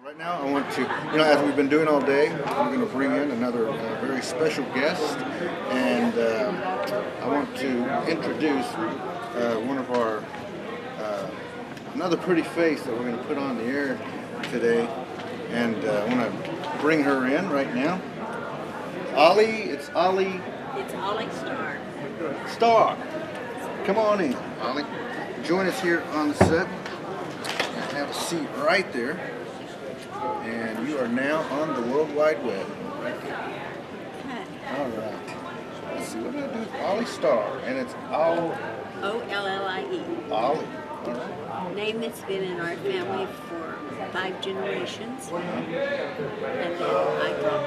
Right now, I want to, as we've been doing all day, I'm going to bring in another very special guest, and I want to introduce one of our, another pretty face that we're going to put on the air today, and I want to bring her in right now. Ollie, it's Ollie. It's Ollie Star. Star. Come on in, Ollie. Join us here on the set. Have a seat right there. And you are now on the World Wide Web. Right there. All right. Let's see, what did I do with Ollie Star? And it's Ollie. Ollie. All right. Name that's been in our family for 5 generations. And then I got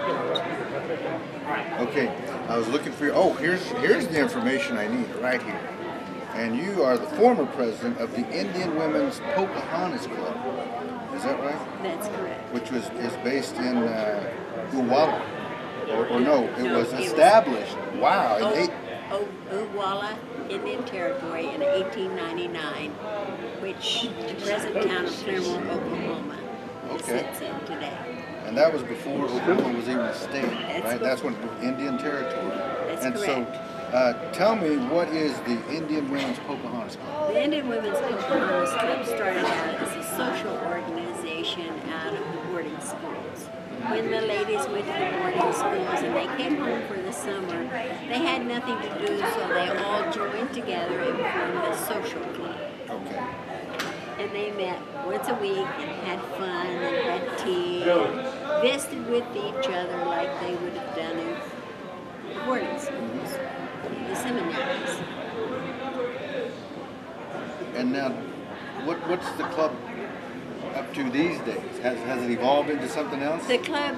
it. Okay, I was looking for you. Oh, here's the information I need right here. And you are the former president of the Indian Women's Pocahontas Club. Is that right? That's correct. Which is based in Uwalla. Or no, it was established. Wow. Uwalla Indian Territory in 1899, which the present town of Claremore, Oklahoma, sits in today. And that was before Oklahoma was even a state, right? That's when Indian Territory. That's correct. So, tell me, what is the Indian Women's Pocahontas Club? The Indian Women's Pocahontas Club started out as a social organization out of the boarding schools. When the ladies went to the boarding schools and they came home for the summer, they had nothing to do, so they all joined together and formed a social club. Okay. And they met once a week and had fun and had tea and visited with each other like they would have done in boarding schools, the seminaries. And now, what's the club up to these days? Has it evolved into something else? The club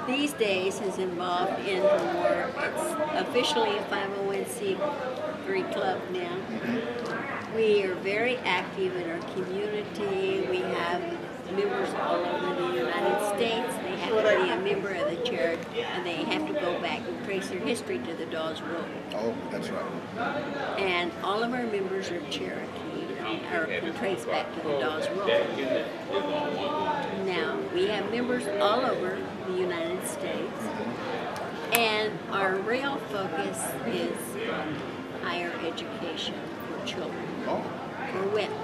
these days has evolved into more, it's officially a 501c3 club now. Mm-hmm. We are very active in our community. We have members all over the United States. They have to be a member of the charity, and they have to go back and trace their history to the Dawes Roll. Oh, that's right. And all of our members are Cherokee, or can trace back to the Dawes Roll. Now, we have members all over the United States, and our real focus is higher education for children, for women.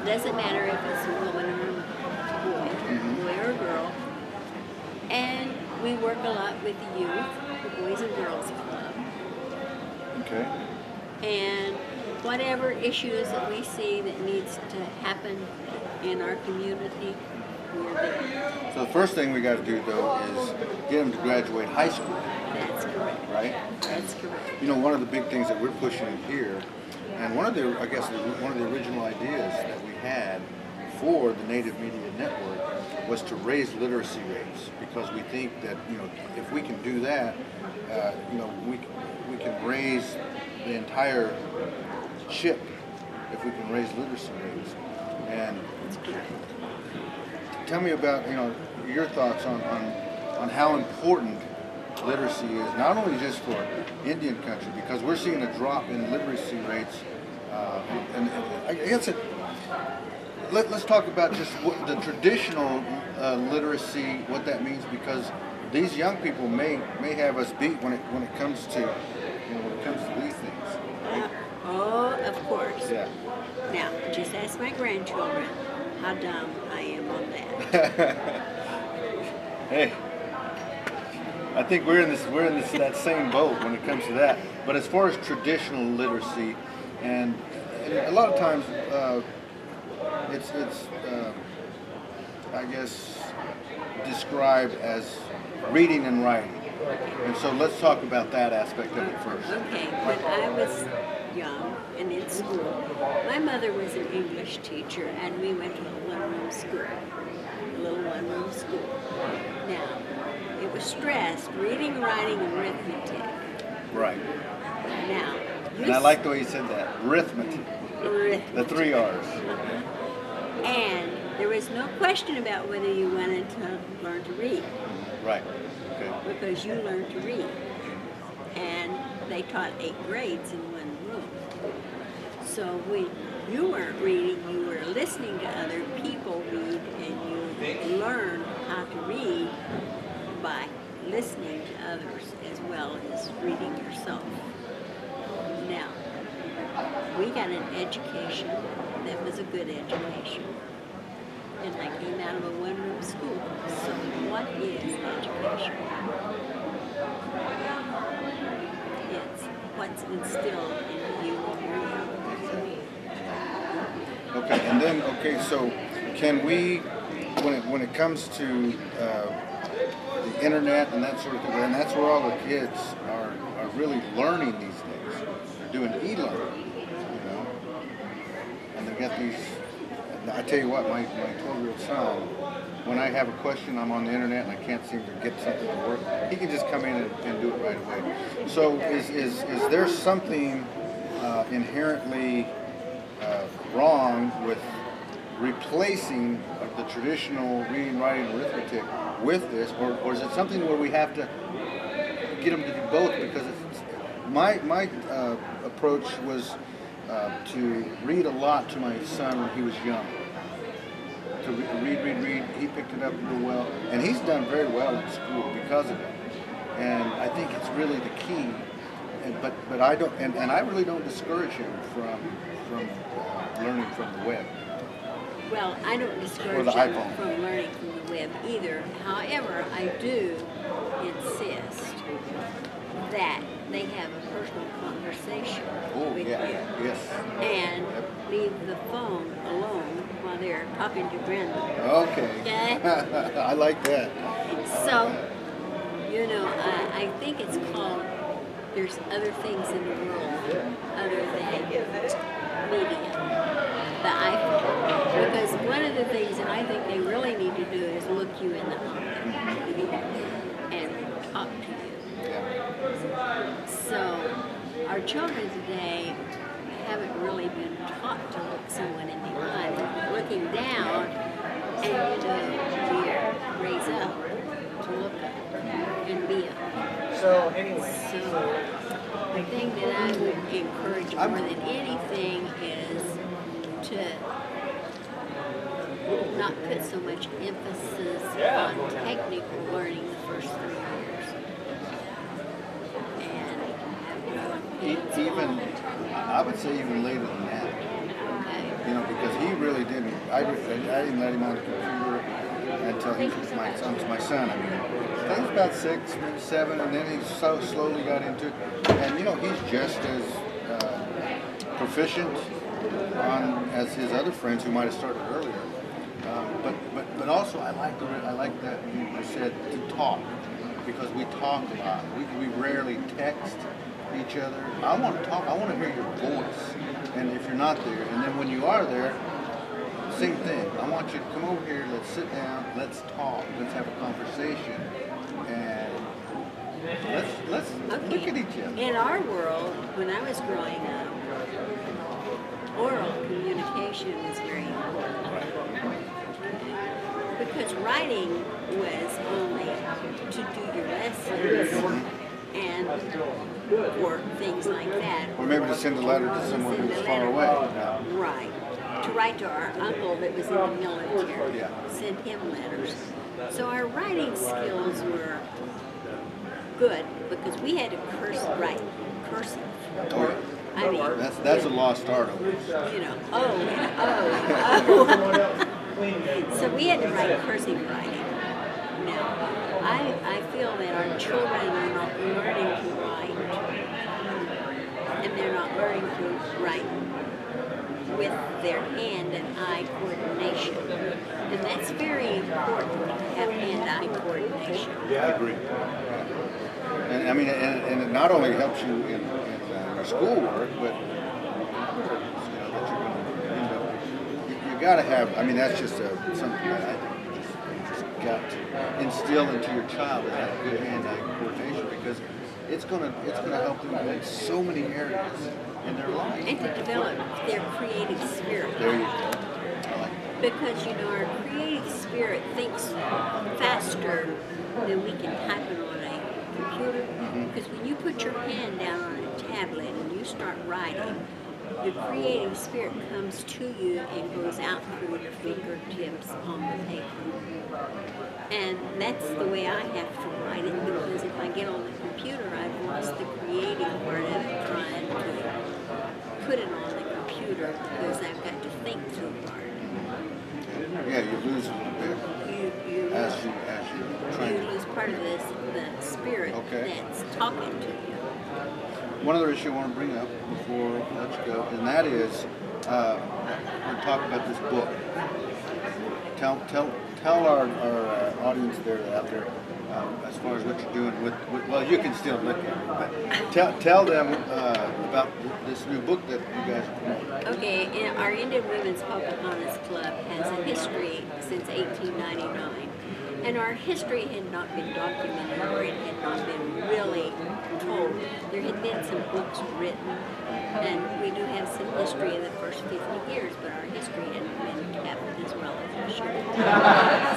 It doesn't matter if it's a woman or a boy or a girl. And we work a lot with the youth, the Boys and Girls Club. Okay. And whatever issues that we see that needs to happen in our community, we're there. So the first thing we got to do, though, is get them to graduate high school. That's correct. Right? That's correct. One of the big things that we're pushing here, and one of the original ideas that we had for the Native Media Network was to raise literacy rates, because we think that if we can do that, we can raise the entire ship if we can raise literacy rates. And tell me about your thoughts on how important literacy is, not only just for Indian country, because we're seeing a drop in literacy rates, and I guess let's talk about just what the traditional literacy, what that means, because these young people may have us beat when it comes to these things. Right? Oh, of course. Yeah. Now, just ask my grandchildren how dumb I am on that. Hey, I think we're in that same boat when it comes to that. But as far as traditional literacy, and a lot of times it's I guess described as reading and writing. And so let's talk about that aspect of it first. Okay, when I was young and in school, my mother was an English teacher, and we went to a one-room school, a little one-room school. Now, it was stressed, reading, writing, and arithmetic. Right. Now, and I like the way you said that, arithmetic. The 3 R's. And there was no question about whether you wanted to learn to read. Right. Okay. Because you learned to read. And they taught 8 grades in one room. So when you weren't reading, you were listening to other people read, and you learned how listening to others as well as reading yourself. Now, we got an education that was a good education. And I came out of a one-room school. So what is education? It's what's instilled in you and you. Okay, and then, okay, so can we, when it comes to the internet and that sort of thing, and that's where all the kids are really learning these days. They're doing e-learning, you know, and they get these, I tell you what, my 12-year-old son, when I have a question, I'm on the internet and I can't seem to get something to work, he can just come in and do it right away. So is there something inherently wrong with replacing the traditional reading, writing, arithmetic with this, or is it something where we have to get them to do both? Because it's, my approach was to read a lot to my son when he was young. To read. He picked it up real well, and he's done very well in school because of it. And I think it's really the key. But I don't, and I really don't discourage him from learning from the web. Well, I don't discourage them from learning from the web either. However, I do insist that they have a personal conversation with you. Yes. And leave the phone alone while they're talking to grandmother. Okay. I like that. So, you know, I think it's called, there's other things in the world other than media. The iPhone. Because one of the things that I think they really need to do is look you in the eye and talk to you. So our children today haven't really been taught to look someone in the eye. They're looking down and, you know, we raise up to look up and be up. So anyway. So the thing that I would encourage more than anything is to not put so much emphasis on technical learning the first 3 years. And even, I would say even later than that. okay. You know, because he really didn't. I didn't let him on the computer until he was my son. I mean, he was about 6, maybe 7, and then he so slowly got into it. And you know, he's just as proficient as his other friends who might have started earlier. But also I like that you said to talk, because we talk a lot. We rarely text each other. I want to talk. I want to hear your voice. And if you're not there, and then when you are there, same thing. I want you to come over here. Let's sit down. Let's talk. Let's have a conversation. And let's look at each other. In our world, when I was growing up, oral communication was very important. Because writing was only to do your lessons and or things like that. Or maybe to send a letter to someone who's far away. Right. To write to our uncle that was in the military. Yeah. Send him letters. So our writing skills were good because we had to write cursive. Oh, yeah. I mean, That's a lost art. you know, oh. So we had to write cursive writing. Now, I feel that our children are not learning to write, and they're not learning to write with their hand and eye coordination. And that's very important to have hand-eye coordination. Yeah, I agree. And I mean, and it not only helps you in your schoolwork, but you know, that you're going to end up. You got to have. I mean, that's just something that I think you just got to instill into your child, is that good hand-eye coordination, because it's gonna help them in so many areas in their life. And to develop their creative spirit. There you go. I like that. Because, you know, our creative spirit thinks faster than we can type it on a computer. Because when you put your hand down on a tablet and you start writing, the creative spirit comes to you and goes out through your fingertips on the paper. And that's the way I have to write it, because if I get on the computer, I've lost the creative part of it, trying to put it on the computer, because I've got to think too hard. Yeah, you lose a little bit You as you train. you lose part of the spirit that's talking to you. One other issue I want to bring up before I let you go, and that is we're talking about this book. Tell our audience there out there as far as what you're doing with well, you can still look at it, but tell them about this new book that you guys are promoting. Okay, our Indian Women's Pocahontas Club has a history since 1899, and our history had not been documented, or it had not been really told. There had been some books written, and we do have some history in the first 50 years, but our history hadn't been kept as well as we should.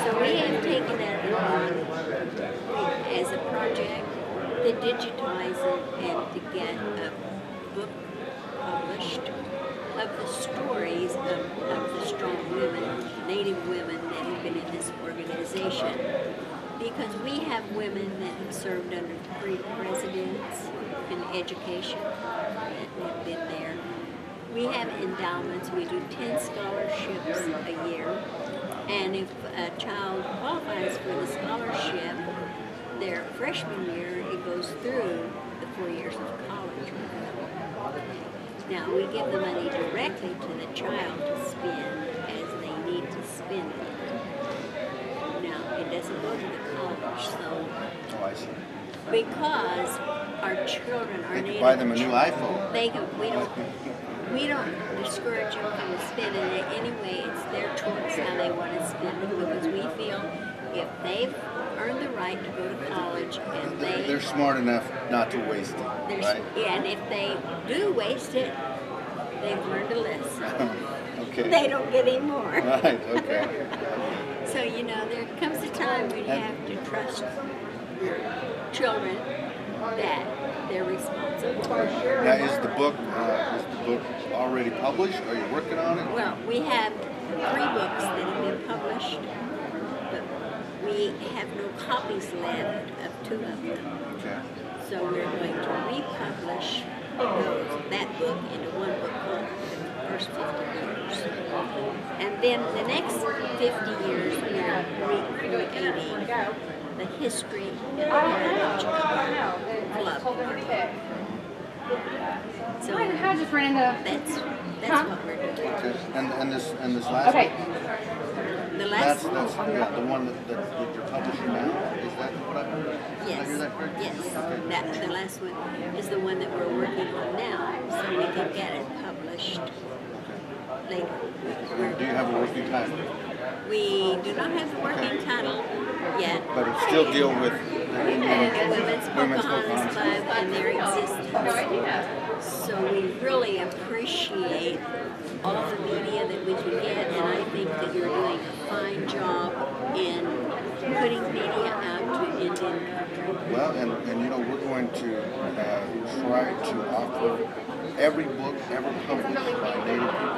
So we have taken that on as a project to digitize it and to get a book published of the stories of the strong women, Native women that have been in this organization. Because we have women that have served under 3 presidents in education that have been there. We have endowments. We do 10 scholarships a year. And if a child qualifies for the scholarship, their freshman year, it goes through the 4 years of college. Now, we give the money directly to the child to spend as they need to spend it. Now, it doesn't go to the college, so... Oh, I see. Because our children are They native... can buy them a new iPhone. They can, we don't discourage them from spending it anyway. It's their choice how they want to spend it, because we feel if they've earned the right to go to college and they're smart enough not to waste it, right? Yeah, and if they do waste it, they've learned a lesson. Okay. They don't get any more. Right, okay. So, you know, there comes a time when you have to trust your children that they're responsible. Now, is the book already published? Are you working on it? Well, we have 3 books that have been published, but we have no copies left of 2 of them. Okay. So we're going to republish that book into one book called The First 50 Years. And then the next 50 years, we're recreating the history and the heritage of our club. So I just ran into. that's what we're doing. Okay. And this last Okay. one? The last That's the one that you're publishing now? Is that what I heard? Did I hear that correctly? Yes. The last one is the one that we're working on now, so we can get it published later. Do you have a working title? We do not have the working title yet. But it still deal with the Indian Women's Pocahontas Club and their existence. So we really appreciate all the media that we can get, and I think that you're doing a fine job in putting media out to Indian country. Well, and you know, we're going to try to offer every book ever published by Native people,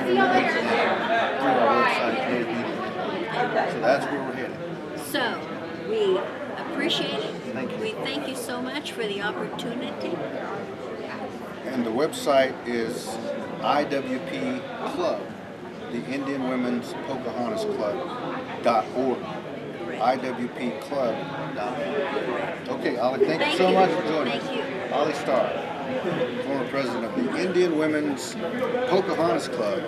even through our website, Native Media. So that's where we're headed. So we appreciate it. Thank you. We thank you so much for the opportunity. And the website is IWP Club, the Indian Women's Pocahontas Club.org. IWPclub.org. Okay, Ollie, thank you so much for joining us. Thank you. Ollie Starr, former president of the Indian Women's Pocahontas Club.